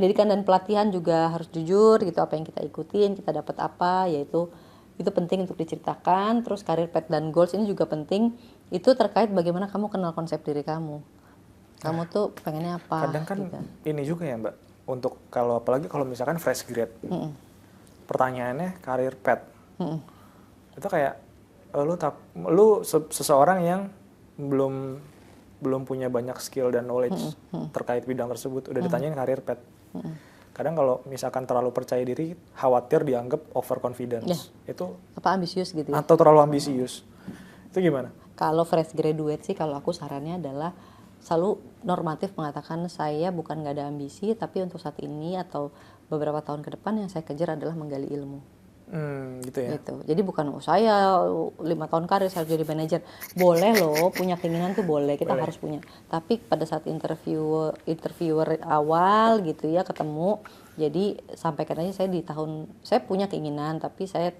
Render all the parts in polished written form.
pendidikan dan pelatihan juga harus jujur gitu, apa yang kita ikutin, kita dapat apa, yaitu itu penting untuk diceritakan. Terus career path dan goals ini juga penting, itu terkait bagaimana kamu kenal konsep diri kamu tuh pengennya apa. Kadang kan gitu. ini juga ya Mbak, untuk apalagi kalau misalkan fresh grade, pertanyaannya career path, itu kayak lu seseorang yang belum punya banyak skill dan knowledge terkait bidang tersebut, udah ditanyain career path. Kadang kalau misalkan terlalu percaya diri, khawatir dianggap overconfidence. Itu apa ambisius gitu ya? Atau terlalu ambisius. Itu gimana? Kalau fresh graduate sih, kalau aku sarannya adalah selalu normatif mengatakan saya bukan nggak ada ambisi, tapi untuk saat ini atau beberapa tahun ke depan yang saya kejar adalah menggali ilmu. Gitu ya. Gitu. Jadi bukan saya 5 tahun karir saya harus jadi manajer. Boleh loh, punya keinginan tuh boleh, kita harus punya. Tapi pada saat interviewer awal gitu ya ketemu, jadi sampaikan aja saya punya keinginan, tapi saya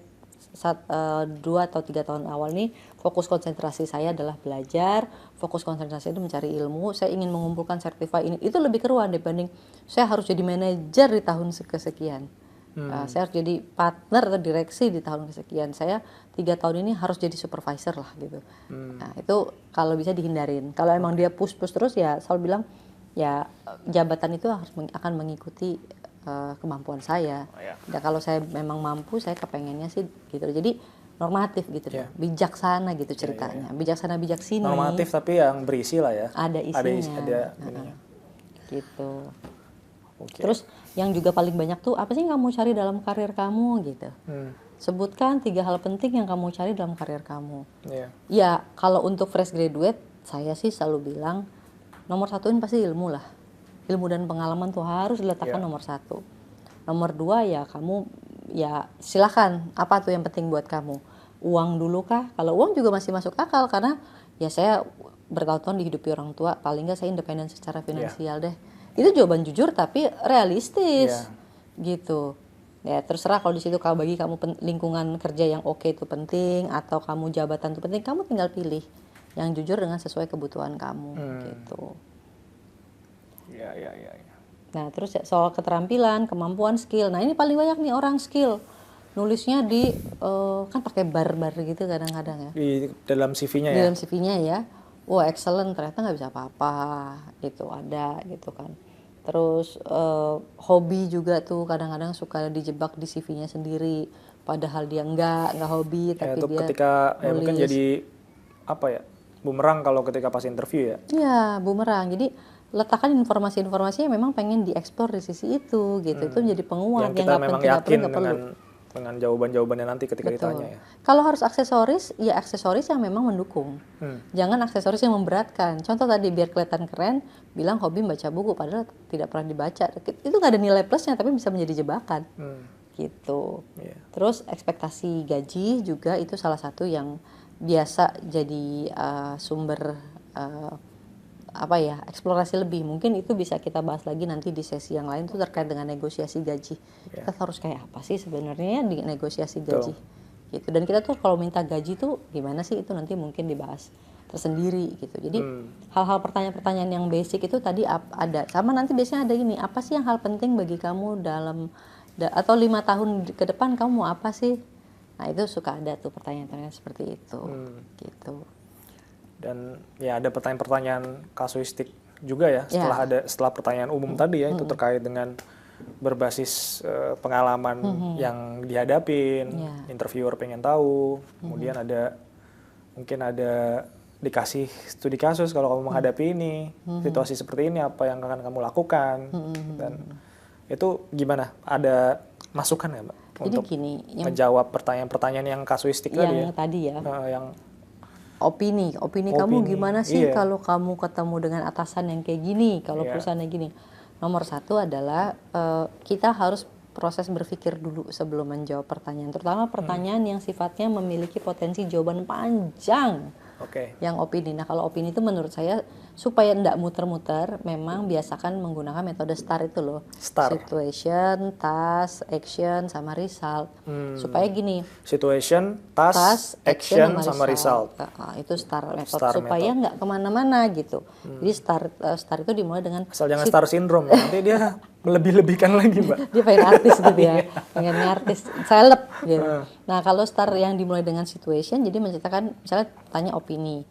2 atau 3 tahun awal nih fokus konsentrasi saya adalah belajar, fokus konsentrasi itu mencari ilmu, saya ingin mengumpulkan sertifikat ini. Itu lebih keruan dibanding saya harus jadi manajer di tahun kesekian. Saya harus jadi partner atau direksi di tahun kesekian. Saya 3 tahun ini harus jadi supervisor lah gitu. Nah itu kalau bisa dihindarin. Kalau emang dia push terus ya selalu bilang ya jabatan itu akan mengikuti kemampuan saya. Dan kalau saya memang mampu, saya kepengennya sih gitu. Jadi normatif gitu, bijaksana gitu ceritanya. Bijaksana bijaksini. Normatif tapi yang berisi lah ya. Ada isinya. Gitu. Terus yang juga paling banyak tuh apa sih yang kamu cari dalam karir kamu gitu. Sebutkan 3 hal penting yang kamu cari dalam karir kamu. Ya kalau untuk fresh graduate saya sih selalu bilang nomor 1 pasti ilmu lah. Ilmu dan pengalaman tuh harus diletakkan nomor 1. Nomor 2 ya kamu ya silakan apa tuh yang penting buat kamu. Uang dulu kah? Kalau uang juga masih masuk akal karena ya saya bertahun-tahun dihidupi orang tua, paling nggak saya independen secara finansial deh. Itu jawaban jujur tapi realistis gitu. Ya terserah kalau di situ kalau bagi kamu lingkungan kerja yang oke itu penting atau kamu jabatan itu penting, kamu tinggal pilih yang jujur dengan sesuai kebutuhan kamu gitu. Ya. Nah terus soal keterampilan, kemampuan, skill. Nah ini paling banyak nih orang skill. Nulisnya di kan pakai bar-bar gitu kadang-kadang ya. Di dalam CV-nya ya. Di dalam CV-nya ya. Wah excellent, ternyata nggak bisa apa-apa. Itu ada gitu kan. Terus hobi juga tuh kadang-kadang suka dijebak di CV-nya sendiri. Padahal dia nggak hobi tapi itu dia ketika mungkin jadi apa ya, bumerang kalau ketika pas interview ya. Iya bumerang. Jadi letakkan informasi-informasi yang memang pengen dieksplor di sisi itu gitu. Itu menjadi penguat yang kita memang yakin dengan jawaban-jawabannya nanti ketika ditanya ya. Kalau harus aksesoris, ya aksesoris yang memang mendukung. Jangan aksesoris yang memberatkan. Contoh tadi biar kelihatan keren, bilang hobi baca buku padahal tidak pernah dibaca. Itu nggak ada nilai plusnya tapi bisa menjadi jebakan. Gitu. Terus ekspektasi gaji juga itu salah satu yang biasa jadi sumber eksplorasi lebih. Mungkin itu bisa kita bahas lagi nanti di sesi yang lain tuh terkait dengan negosiasi gaji. Kita harus kayak apa sih sebenarnya di negosiasi gaji gitu. Dan kita tuh kalau minta gaji tuh gimana sih, itu nanti mungkin dibahas tersendiri gitu. Jadi hal-hal pertanyaan-pertanyaan yang basic itu tadi ada. Sama nanti biasanya ada ini, apa sih yang hal penting bagi kamu dalam atau 5 tahun ke depan kamu mau apa sih? Nah itu suka ada tuh pertanyaan-pertanyaan seperti itu gitu. Dan ya ada pertanyaan-pertanyaan kasuistik juga ya setelah pertanyaan umum tadi ya, itu terkait dengan berbasis pengalaman yang dihadapin, interviewer pengen tahu, kemudian mungkin ada dikasih studi kasus kalau kamu menghadapi ini, situasi seperti ini apa yang akan kamu lakukan, dan itu gimana? Ada masukan nggak Mbak? Jadi untuk gini, menjawab pertanyaan-pertanyaan yang kasuistik tadi ya. Yang opini kamu gimana sih kalau kamu ketemu dengan atasan yang kayak gini, kalau perusahaannya gini. Nomor 1 adalah kita harus proses berpikir dulu sebelum menjawab pertanyaan, terutama pertanyaan yang sifatnya memiliki potensi jawaban panjang. Yang opini. Nah kalau opini itu menurut saya supaya nggak muter-muter, memang biasakan menggunakan metode STAR itu loh. STAR. Situation, task, action, sama result. Supaya gini. Situation, task, action, sama result. Itu STAR method. STAR supaya nggak kemana-mana gitu. Jadi STAR itu dimulai dengan. Asal jangan STAR syndrome, nanti dia melebih-lebihkan lagi, Mbak. Dia pengen artis gitu ya, pengen artis, seleb gitu. Nah kalau STAR yang dimulai dengan situation, jadi menceritakan, misalnya tanya opini,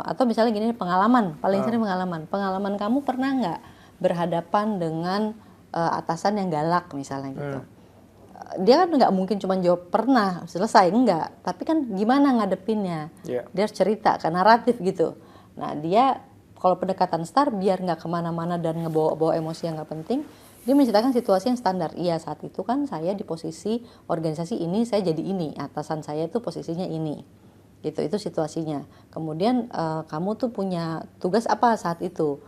atau misalnya gini, pengalaman, paling sering pengalaman kamu pernah nggak berhadapan dengan atasan yang galak misalnya gitu. Dia kan nggak mungkin cuma jawab pernah, selesai, enggak, tapi kan gimana ngadepinnya, dia harus cerita, kan naratif gitu. Nah dia kalau pendekatan STAR biar nggak kemana-mana dan ngebawa-bawa emosi yang nggak penting, dia menceritakan situasi yang standar. Iya, saat itu kan saya di posisi organisasi ini, saya jadi ini, atasan saya itu posisinya ini, gitu. Itu situasinya. Kemudian kamu tuh punya tugas apa saat itu,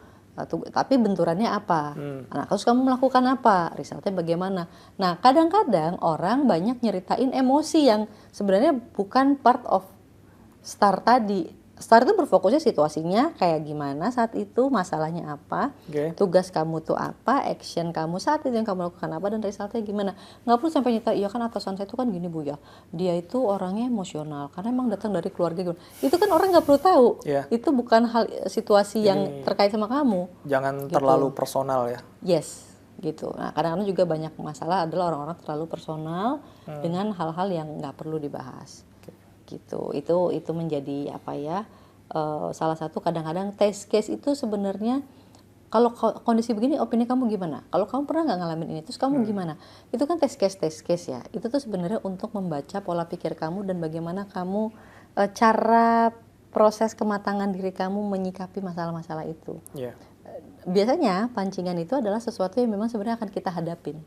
tapi benturannya apa? Nah, terus kamu melakukan apa? Resultnya bagaimana? Nah, kadang-kadang orang banyak nyeritain emosi yang sebenarnya bukan part of STAR tadi. STAR itu berfokusnya situasinya kayak gimana saat itu, masalahnya apa, tugas kamu tuh apa, action kamu saat itu yang kamu lakukan apa, dan resultnya gimana. Nggak perlu sampai nyata, iya kan atasan saya itu kan gini Bu ya, dia itu orangnya emosional karena emang datang dari keluarga gitu. Itu kan orang nggak perlu tahu. Itu bukan hal situasi yang terkait sama kamu. Jangan gitu. Terlalu personal ya. Yes, gitu. Nah kadang-kadang juga banyak masalah adalah orang-orang terlalu personal dengan hal-hal yang nggak perlu dibahas. Gitu. Itu menjadi apa ya, salah satu kadang-kadang test case itu sebenarnya kalau kondisi begini opini kamu gimana, kalau kamu pernah nggak ngalamin ini terus kamu gimana, itu kan test case ya, itu tuh sebenarnya untuk membaca pola pikir kamu dan bagaimana kamu cara proses kematangan diri kamu menyikapi masalah-masalah itu. Biasanya pancingan itu adalah sesuatu yang memang sebenarnya akan kita hadapin.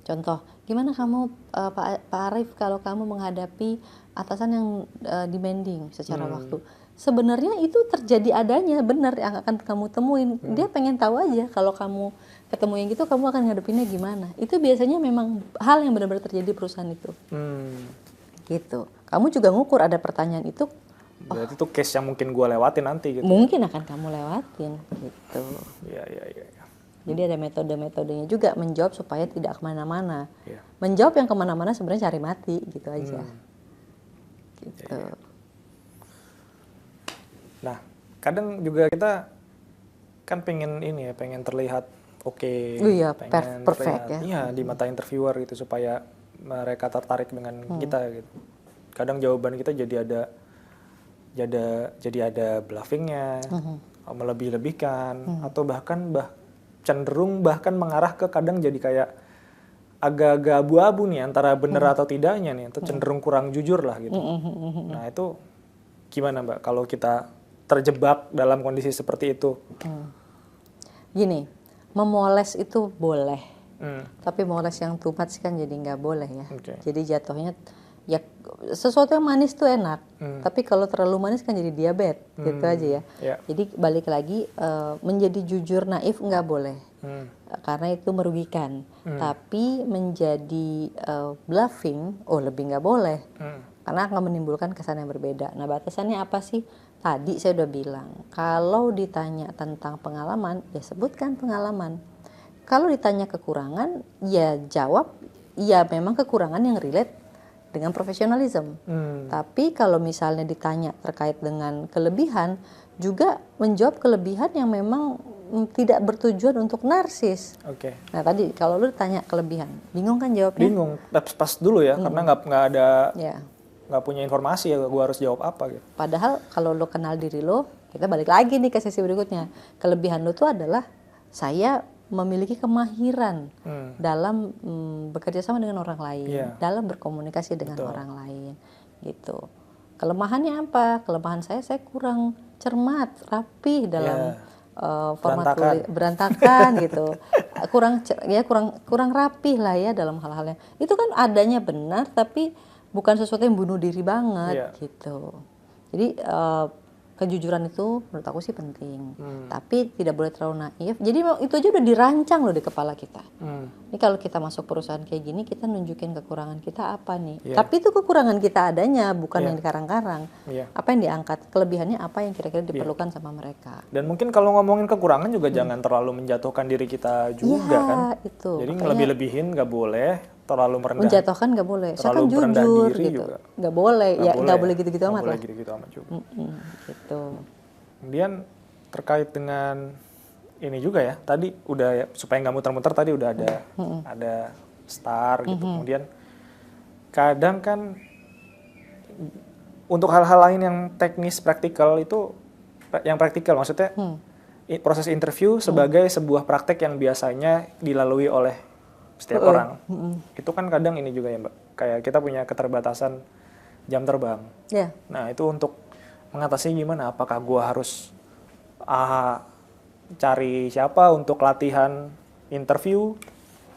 Contoh, gimana kamu Pak Arif kalau kamu menghadapi atasan yang demanding secara waktu? Sebenarnya itu terjadi adanya, benar yang akan kamu temuin. Dia pengen tahu aja kalau kamu ketemu yang gitu kamu akan ngadepinnya gimana. Itu biasanya memang hal yang benar-benar terjadi di perusahaan itu. Gitu. Kamu juga ngukur ada pertanyaan itu. Berarti itu case yang mungkin gue lewatin nanti gitu. Mungkin akan kamu lewatin gitu. Iya. Jadi ada metode-metodenya juga menjawab supaya tidak kemana-mana. Menjawab yang kemana-mana sebenarnya cari mati gitu aja. Gitu. Nah, kadang juga kita kan pengen ini ya, pengen terlihat pengen perfect terlihat, ya. Iya, di mata interviewer gitu supaya mereka tertarik dengan kita gitu. Kadang jawaban kita jadi ada bluffingnya, melebih-lebihkan, atau cenderung mengarah ke kadang jadi kayak agak-agak abu-abu nih antara benar atau tidaknya nih, atau cenderung kurang jujur lah gitu. Nah itu gimana Mbak kalau kita terjebak dalam kondisi seperti itu? Gini, memoles itu boleh, tapi moles yang too much kan jadi nggak boleh ya. Jadi jatuhnya ya sesuatu yang manis tuh enak, tapi kalau terlalu manis kan jadi diabetes, gitu aja ya. Jadi balik lagi, menjadi jujur naif nggak boleh, karena itu merugikan. Tapi menjadi bluffing, lebih nggak boleh, karena akan menimbulkan kesan yang berbeda. Nah batasannya apa sih? Tadi saya udah bilang, kalau ditanya tentang pengalaman, ya sebutkan pengalaman. Kalau ditanya kekurangan, ya jawab, ya memang kekurangan yang relate dengan profesionalisme. Tapi kalau misalnya ditanya terkait dengan kelebihan, juga menjawab kelebihan yang memang tidak bertujuan untuk narsis. Nah tadi kalau lu ditanya kelebihan, bingung kan jawabnya? Bingung, pas dulu ya, karena nggak punya informasi ya, gue harus jawab apa gitu. Padahal kalau lo kenal diri lo, kita balik lagi nih ke sesi berikutnya. Kelebihan lo tuh adalah saya memiliki kemahiran dalam bekerja sama dengan orang lain, dalam berkomunikasi dengan orang lain, gitu. Kelemahannya apa? Kelemahan saya kurang cermat, rapih dalam format berantakan gitu. kurang rapih lah ya dalam hal-halnya. Itu kan adanya benar, tapi bukan sesuatu yang bunuh diri banget gitu. Jadi kejujuran itu menurut aku sih penting, tapi tidak boleh terlalu naif. Jadi itu aja udah dirancang loh di kepala kita. Ini kalau kita masuk perusahaan kayak gini, kita nunjukin kekurangan kita apa nih. Tapi itu kekurangan kita adanya, bukan yang dikarang-karang. Apa yang diangkat, kelebihannya apa yang kira-kira diperlukan sama mereka. Dan mungkin kalau ngomongin kekurangan juga jangan terlalu menjatuhkan diri kita juga kan. Itu. Jadi ngelebih-lebihin nggak boleh, terlalu merendah. Menjatuhkan nggak boleh. Saya kan jujur gitu. Nggak boleh. Nggak boleh gitu-gitu amat lah. Gitu-gitu amat juga. Gitu. Kemudian terkait dengan ini juga ya, tadi udah ya, supaya nggak muter-muter tadi udah ada star gitu. Kemudian kadang kan untuk hal-hal lain yang teknis praktikal itu, yang praktikal maksudnya proses interview sebagai sebuah praktek yang biasanya dilalui oleh setiap orang. Itu kan kadang ini juga ya Mbak, kayak kita punya keterbatasan jam terbang. Nah itu untuk mengatasi gimana? Apakah gua harus cari siapa untuk latihan interview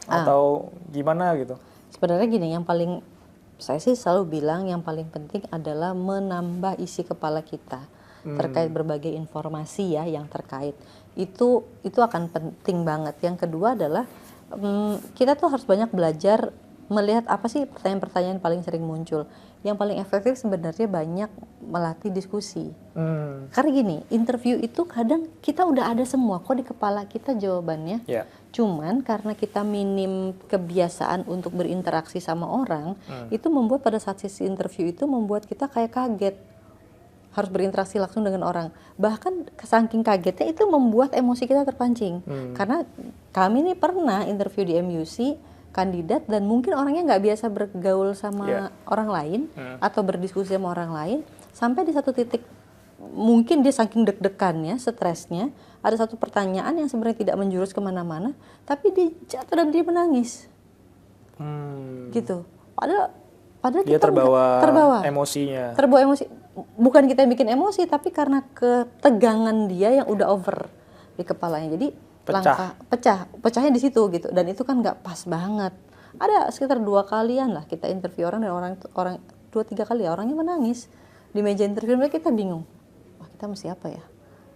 atau gimana gitu? Sebenarnya gini, yang paling saya sih selalu bilang yang paling penting adalah menambah isi kepala kita terkait berbagai informasi ya yang terkait. Itu akan penting banget. Yang kedua adalah kita tuh harus banyak belajar melihat apa sih pertanyaan-pertanyaan paling sering muncul. Yang paling efektif sebenarnya banyak melatih diskusi. Karena gini, interview itu kadang kita udah ada semua kok di kepala kita jawabannya. Cuman karena kita minim kebiasaan untuk berinteraksi sama orang, itu membuat pada saat sesi interview itu membuat kita kayak kaget. Harus berinteraksi langsung dengan orang. Bahkan saking kagetnya itu membuat emosi kita terpancing. Karena kami nih pernah interview di MUC kandidat dan mungkin orangnya nggak biasa bergaul sama orang lain atau berdiskusi sama orang lain, sampai di satu titik mungkin dia saking deg-degannya, stresnya, ada satu pertanyaan yang sebenarnya tidak menjurus kemana-mana, tapi dia jatuh dan dia menangis. Gitu. Padahal dia kita terbawa emosinya. Terbawa emosi. Bukan kita yang bikin emosi, tapi karena ketegangan dia yang udah over di kepalanya. Jadi pecahnya di situ gitu. Dan itu kan nggak pas banget. Ada sekitar 2 kalian lah kita interview orang, dan orang 2-3 kali ya orangnya menangis di meja interview. Kita bingung, wah kita mesti apa ya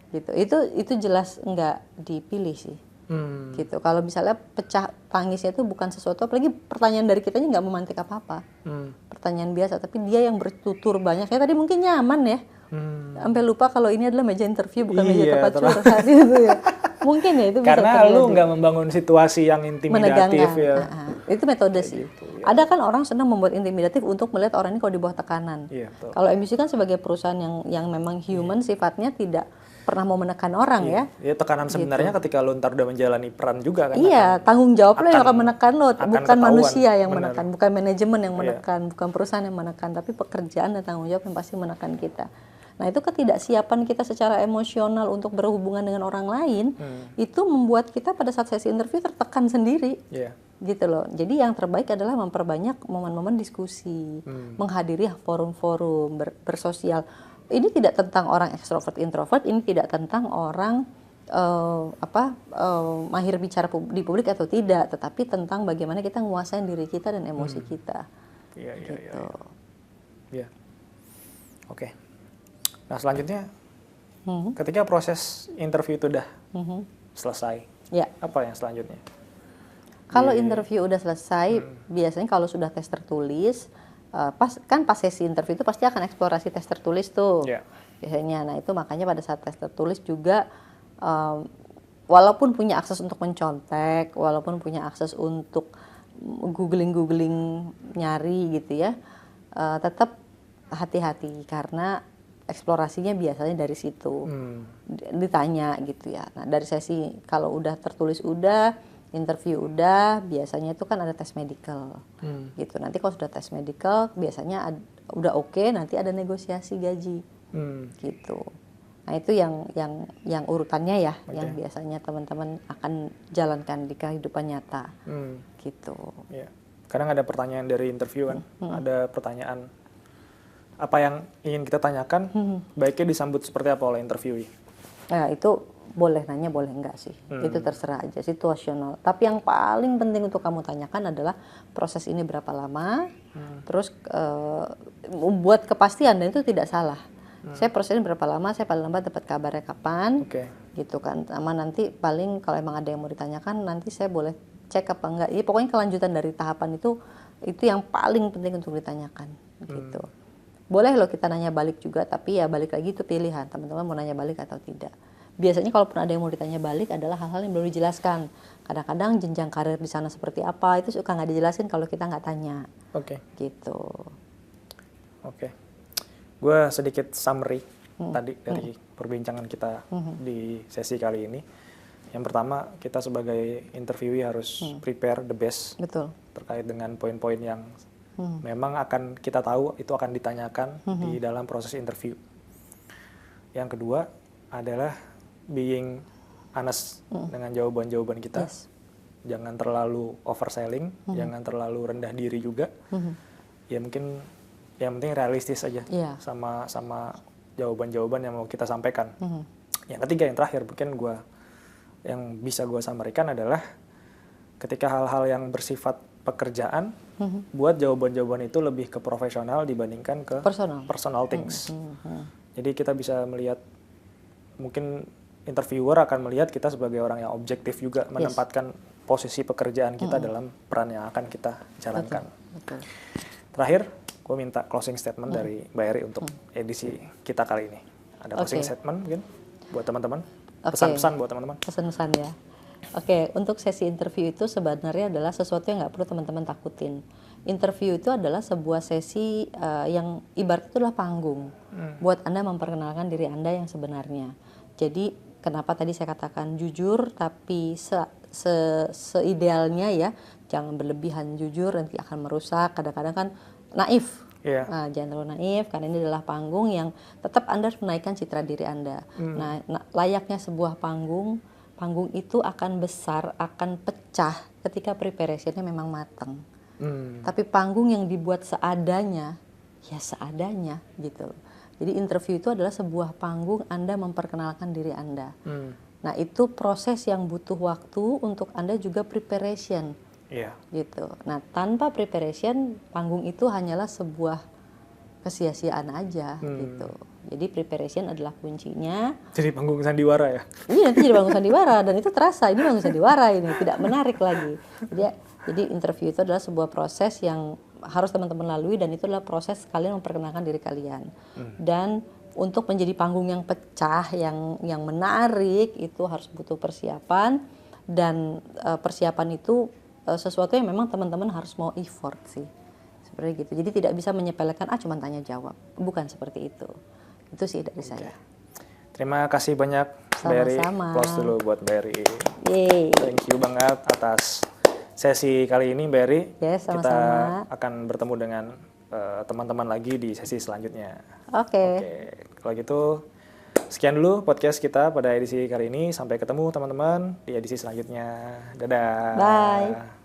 gitu. Itu jelas nggak dipilih sih. Gitu. Kalau misalnya pecah tangisnya itu bukan sesuatu, apalagi pertanyaan dari kitanya nggak memantik apa-apa, pertanyaan biasa, tapi dia yang bertutur banyak ya tadi mungkin nyaman ya, sampai lupa kalau ini adalah meja interview bukan meja tempat curhat itu ya. Mungkin ya itu bisa karena terjadi. Lu nggak membangun situasi yang intimidatif ya. Itu metode sih. Gitu, ya. Ada kan orang senang membuat intimidatif untuk melihat orang ini kalau di bawah tekanan. Kalau MUC kan sebagai perusahaan yang memang human sifatnya, tidak pernah mau menekan orang ya. Iya, tekanan sebenarnya ketika lu ntar udah menjalani peran juga kan. Iya, tanggung jawab lo yang akan menekan lo, bukan ketahuan, manusia yang menekan, bukan manajemen yang menekan, bukan perusahaan yang menekan, tapi pekerjaan dan tanggung jawab yang pasti menekan kita. Nah, itu ketidaksiapan kita secara emosional untuk berhubungan dengan orang lain, itu membuat kita pada saat sesi interview tertekan sendiri. Gitu loh. Jadi yang terbaik adalah memperbanyak momen-momen diskusi, menghadiri forum-forum, bersosial. Ini tidak tentang orang ekstrovert introvert, ini tidak tentang orang mahir bicara di publik atau tidak, tetapi tentang bagaimana kita menguasai diri kita dan emosi kita. Iya. Oke. Nah selanjutnya, ketika proses interview itu udah selesai, apa yang selanjutnya? Kalau interview udah selesai, biasanya kalau sudah tes tertulis, pas sesi interview itu pasti akan eksplorasi tes tertulis tuh biasanya. Nah itu makanya pada saat tes tertulis juga walaupun punya akses untuk mencontek, walaupun punya akses untuk googling nyari gitu ya, tetap hati-hati karena eksplorasinya biasanya dari situ ditanya gitu ya. Nah dari sesi kalau udah tertulis interview udah, biasanya itu kan ada tes medical gitu. Nanti kalau sudah tes medical biasanya udah oke, nanti ada negosiasi gaji gitu. Nah itu yang urutannya ya, yang biasanya teman-teman akan jalankan di kehidupan nyata gitu. Kadang ada pertanyaan dari interview kan, ada pertanyaan apa yang ingin kita tanyakan, baiknya disambut seperti apa oleh interviewee? Nah itu boleh nanya, boleh enggak sih. Itu terserah aja, situasional. Tapi yang paling penting untuk kamu tanyakan adalah proses ini berapa lama, terus buat kepastian, dan itu tidak salah. Saya prosesnya berapa lama, saya paling lambat dapat kabarnya kapan, Oke. gitu kan. Sama nanti paling kalau emang ada yang mau ditanyakan, nanti saya boleh cek apa enggak. Jadi pokoknya kelanjutan dari tahapan itu yang paling penting untuk ditanyakan, gitu. Boleh loh kita nanya balik juga, tapi ya balik lagi itu pilihan, teman-teman mau nanya balik atau tidak. Biasanya kalaupun ada yang mau ditanya balik adalah hal-hal yang belum dijelaskan. Kadang-kadang jenjang karir di sana seperti apa, itu suka nggak dijelasin kalau kita nggak tanya. Oke. Gitu. Oke. Gue sedikit summary tadi dari perbincangan kita di sesi kali ini. Yang pertama, kita sebagai interviewee harus prepare the best. Betul. Terkait dengan poin-poin yang memang akan kita tahu itu akan ditanyakan di dalam proses interview. Yang kedua adalah being honest dengan jawaban-jawaban kita. Yes. Jangan terlalu overselling, jangan terlalu rendah diri juga. Ya mungkin yang penting realistis aja sama jawaban-jawaban yang mau kita sampaikan. Yang ketiga, yang terakhir mungkin yang bisa gue sampaikan adalah ketika hal-hal yang bersifat pekerjaan, buat jawaban-jawaban itu lebih ke profesional dibandingkan ke personal things. Jadi kita bisa melihat, mungkin interviewer akan melihat kita sebagai orang yang objektif juga, menempatkan posisi pekerjaan kita dalam peran yang akan kita jalankan. Betul. Terakhir, gue minta closing statement dari Mbak Eri untuk edisi kita kali ini. Ada closing statement mungkin buat teman-teman? Pesan-pesan buat teman-teman? Pesan-pesan ya. Oke, untuk sesi interview itu sebenarnya adalah sesuatu yang nggak perlu teman-teman takutin. Interview itu adalah sebuah sesi yang ibarat itu adalah panggung buat Anda memperkenalkan diri Anda yang sebenarnya. Jadi kenapa tadi saya katakan jujur, tapi seidealnya ya, jangan berlebihan jujur, nanti akan merusak. Kadang-kadang kan naif. Nah, jangan terlalu naif, karena ini adalah panggung yang tetap Anda harus menaikkan citra diri Anda. Nah, layaknya sebuah panggung itu akan besar, akan pecah ketika preparation-nya memang matang. Tapi panggung yang dibuat seadanya, ya seadanya gitu. Jadi interview itu adalah sebuah panggung Anda memperkenalkan diri Anda. Nah, itu proses yang butuh waktu untuk Anda juga preparation. Gitu. Nah, tanpa preparation, panggung itu hanyalah sebuah kesia-siaan aja gitu. Jadi preparation adalah kuncinya. Jadi panggung sandiwara ya? Iya, nanti jadi panggung sandiwara, dan itu terasa ini panggung sandiwara, ini tidak menarik lagi. Jadi interview itu adalah sebuah proses yang harus teman-teman lalui, dan itu adalah proses kalian memperkenalkan diri kalian. Dan untuk menjadi panggung yang pecah, yang menarik, itu harus butuh persiapan, dan persiapan itu sesuatu yang memang teman-teman harus mau effort sih, seperti gitu. Jadi tidak bisa menyepelekan cuma tanya jawab, bukan seperti itu. Itu sih dari saya. Terima kasih banyak Mbak Eri. Close dulu buat Mbak Eri. Thank you banget atas sesi kali ini Mbak Eri. Sama-sama. Kita akan bertemu dengan teman-teman lagi di sesi selanjutnya. Oke. Kalau gitu sekian dulu podcast kita pada edisi kali ini. Sampai ketemu teman-teman di edisi selanjutnya. Dadah. Bye.